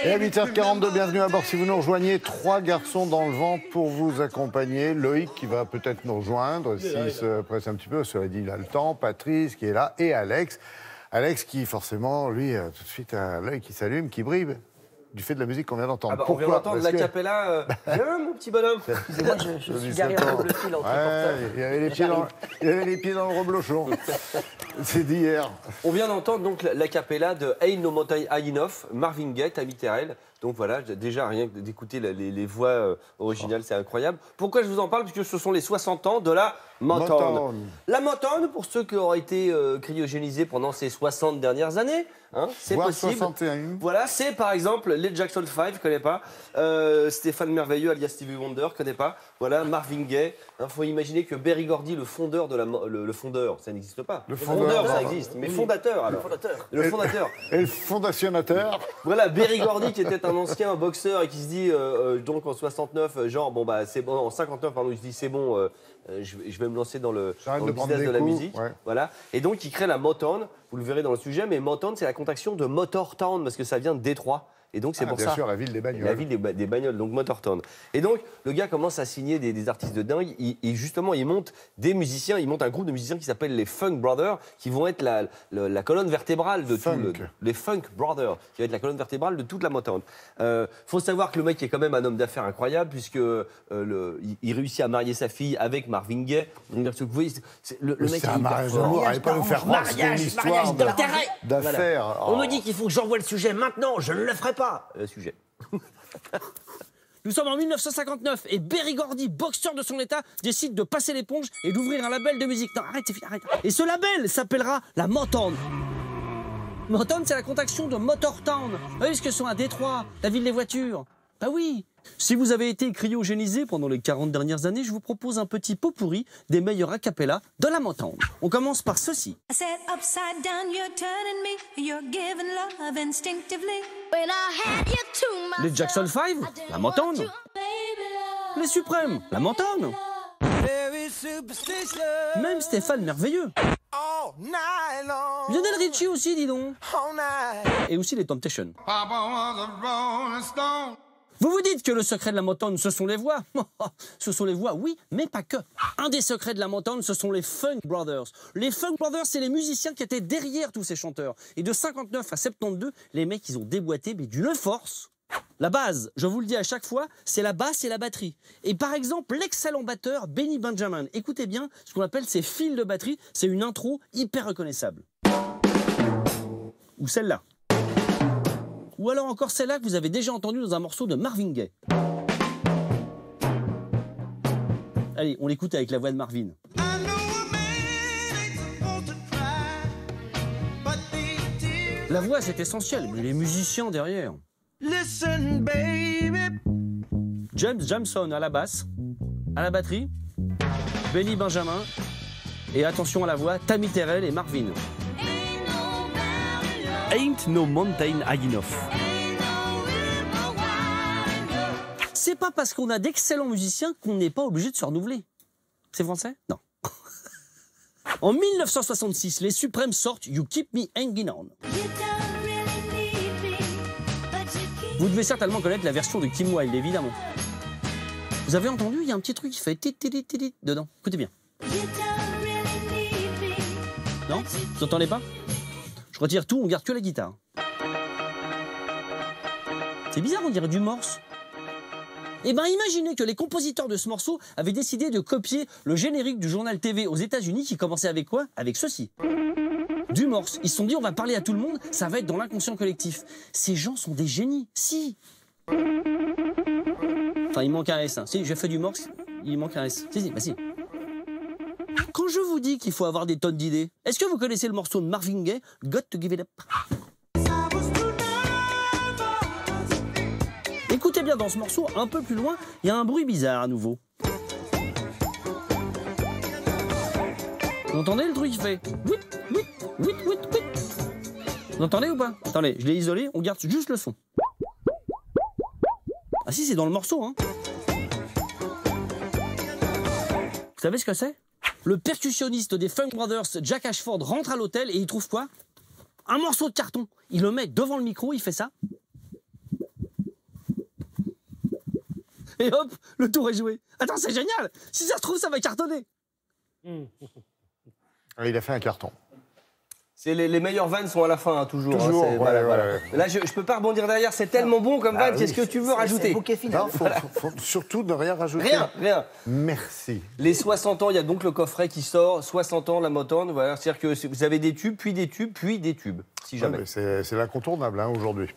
Et à 8h42, bienvenue à bord. Si vous nous rejoignez, 3 garçons dans le vent pour vous accompagner. Loïc qui va peut-être nous rejoindre s'il se presse un petit peu. Cela dit, il a le temps. Patrice qui est là et Alex. Alex qui, forcément, lui, tout de suite a l'œil qui s'allume, qui brille du fait de la musique qu'on vient d'entendre. Ah bah, on vient d'entendre la capella. Viens, mon petit bonhomme. Excusez-moi, je suis garé un peu le fil entre il avait les pieds dans le reblochon. C'est d'hier. On vient d'entendre donc la capella de Ain't No Mountain High Enough, Marvin Gaye, Tammy Terrell. Donc voilà, déjà rien que d'écouter les voix originales, c'est incroyable. Pourquoi je vous en parle? Parce que ce sont les 60 ans de la Motown. La Motown, pour ceux qui auraient été cryogénisés pendant ces 60 dernières années, hein, c'est possible. 61. Voilà, c'est par exemple les Jackson 5, je connais pas. Stéphane Merveilleux, alias Stevie Wonder, je connais pas. Voilà, Marvin Gaye. Il faut imaginer que Berry Gordy, le fondeur de le fondeur, ça n'existe pas. Le fondeur, ça existe, mais fondateur alors. Le fondateur. Et le fondationnateur. Voilà, Berry Gordy qui était un ancien boxeur et qui se dit donc en 69, genre bon bah c'est bon, en 59 pardon, il se dit c'est bon, je vais me lancer dans le business de la musique, ouais. Voilà. Et donc il crée la Motown, vous le verrez dans le sujet, mais Motown c'est la contraction de Motortown parce que ça vient de Détroit. Et donc c'est pour bien ça. Bien sûr, la ville des bagnoles. La ville des bagnoles, donc Motortown. Et donc le gars commence à signer des artistes de dingue. Justement, il monte des musiciens, il monte un groupe de musiciens qui s'appelle les Funk Brothers, qui vont être la colonne vertébrale de les Funk Brothers, qui va être la colonne vertébrale de toute la Motown. Faut savoir que le mec est quand même un homme d'affaires incroyable, puisque il réussit à marier sa fille avec Marvin Gaye. Donc vous voyez, le mec est hyper fort. Allez pas nous faire croire que c'est une histoire d'affaires. On me dit qu'il faut que j'envoie le sujet maintenant, je ne le ferai pas. Sujet. Nous sommes en 1959 et Berry Gordy, boxeur de son état, décide de passer l'éponge et d'ouvrir un label de musique. Non, arrête, c'est fini, arrête. Et ce label s'appellera la Motown. Motown, c'est la contraction de Motortown. Vous voyez ce que sont à Détroit, la ville des voitures. Bah oui. Si vous avez été cryogénisé pendant les 40 dernières années, je vous propose un petit pot pourri des meilleurs a cappella de la Motown. On commence par ceci. Les Jackson 5, la Motown. Les Suprêmes, la Motown. Même Stéphane Merveilleux. Lionel Richie aussi, dis donc. Et aussi les Temptations. Vous vous dites que le secret de la Motown, ce sont les voix. Ce sont les voix, oui, mais pas que. Un des secrets de la Motown, ce sont les Funk Brothers. Les Funk Brothers, c'est les musiciens qui étaient derrière tous ces chanteurs. Et de 59 à 72, les mecs, ils ont déboîté, mais d'une force. La base, je vous le dis à chaque fois, c'est la basse et la batterie. Et par exemple, l'excellent batteur Benny Benjamin. Écoutez bien ce qu'on appelle ces fils de batterie. C'est une intro hyper reconnaissable. Ou celle-là. Ou alors encore celle-là que vous avez déjà entendue dans un morceau de Marvin Gaye. Allez, on l'écoute avec la voix de Marvin. La voix, c'est essentiel, mais les musiciens derrière. Listen, baby. James Jameson à la basse, à la batterie, Benny Benjamin, et attention à la voix, Tammy Terrell et Marvin. Ain't No Mountain High Enough. C'est pas parce qu'on a d'excellents musiciens qu'on n'est pas obligé de se renouveler. C'est français? Non. En 1966, les Suprêmes sortent You Keep Me Hanging On. Vous devez certainement connaître la version de Kim Wilde, évidemment. Vous avez entendu, il y a un petit truc qui fait tit dedans. Écoutez bien. Non? Vous n'entendez pas? Je retire tout, on garde que la guitare. C'est bizarre, on dirait du morse. Eh bien, imaginez que les compositeurs de ce morceau avaient décidé de copier le générique du journal TV aux États-Unis qui commençait avec quoi? Avec ceci. Du morse. Ils se sont dit, on va parler à tout le monde, ça va être dans l'inconscient collectif. Ces gens sont des génies. Si. Enfin, il manque un S. Hein. Si, j'ai fait du morse, il manque un S. Si, bah si. Quand je vous dis qu'il faut avoir des tonnes d'idées, est-ce que vous connaissez le morceau de Marvin Gaye, Got to Give It Up? Écoutez bien dans ce morceau, un peu plus loin, il y a un bruit bizarre à nouveau. Vous entendez le truc qui fait whip, whip, whip, whip, whip. Vous entendez ou pas? Attendez, je l'ai isolé, on garde juste le son. Ah si, c'est dans le morceau, hein. Vous savez ce que c'est? Le percussionniste des Funk Brothers, Jack Ashford, rentre à l'hôtel et il trouve quoi? Un morceau de carton. Il le met devant le micro, il fait ça. Et hop, le tour est joué. Attends, c'est génial. Si ça se trouve, ça va cartonner. Il a fait un carton. Les meilleures vannes sont à la fin, hein, toujours. Toujours, hein, ouais, voilà, ouais, voilà. ouais. Là, je peux pas rebondir derrière, c'est tellement bon comme vanne. oui, Qu'est-ce que tu veux C'est le rajouter? bouquet final. Non, faut surtout ne rien rajouter. Rien, rien. Merci. Les 60 ans, il y a donc le coffret qui sort. 60 ans, la Motown. Voilà, c'est-à-dire que vous avez des tubes, puis des tubes, puis des tubes, si Ouais, jamais. mais c'est l'incontournable aujourd'hui.